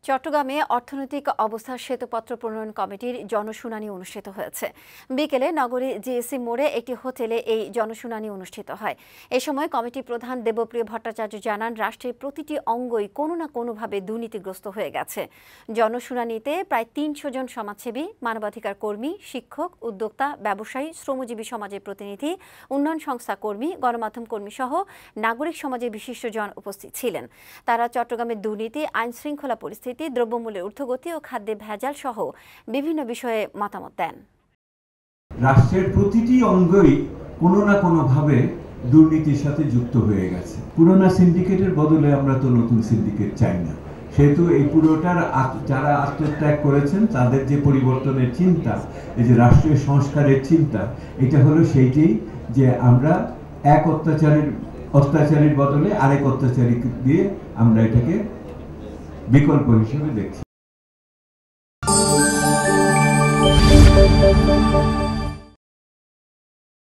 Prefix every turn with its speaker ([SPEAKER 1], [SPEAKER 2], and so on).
[SPEAKER 1] চট্টগ্রামে অর্থনৈতিক অবস্থা শ্বেতপত্র প্রণয়ন কমিটির জনশুনানি অনুষ্ঠিত হয়েছে। বিকেলে নগরী জিএসি মোড়ে একটি হোটেলে এই জনশুনানি অনুষ্ঠিত হয়। এ সময় কমিটি প্রধান দেবপ্রিয় ভট্টাচার্য জানান, রাষ্ট্রের প্রতিটি অঙ্গই কোনো না কোনোভাবে দুর্নীতিগ্রস্ত হয়ে গেছে। জনশুনানিতে প্রায় ৩০০ জন সমাজসেবী, মানবাধিকার কর্মী, শিক্ষক, উদ্যোক্তা, ব্যবসায়ী, শ্রমজীবী সমাজের প্রতিনিধি, উন্নয়ন সংস্থা কর্মী, গণমাধ্যম কর্মী সহ নাগরিক সমাজের বিশিষ্টজন উপস্থিত ছিলেন। তারা চট্টগ্রামের দুর্নীতি, আইন শৃঙ্খলা পরিস্থিতি, দ্রব্যমূল্যের ঊর্ধ্বগতি ও খাদ্যে ভেজাল সহ বিভিন্ন বিষয়ে মতামত দেন।
[SPEAKER 2] রাষ্ট্রের প্রতিটি অঙ্গই কোনো না কোনোভাবে দুর্নীতির সাথে যুক্ত হয়ে গেছে। পুরোনো সিন্ডিকেটের বদলে আমরা তো নতুন সিন্ডিকেট চাই না। সেহেতু এই পুরোটার যারা আত্মত্যাগ করেছেন তাদের যে পরিবর্তনের চিন্তা, এই যে রাষ্ট্রীয় সংস্কারের চিন্তা, এটা হলো সেইটাই যে আমরা এক অত্যাচারীর বদলে আরেক অত্যাচারী দিয়ে আমরা এটাকে বিকল্প হিসেবে দেখছি।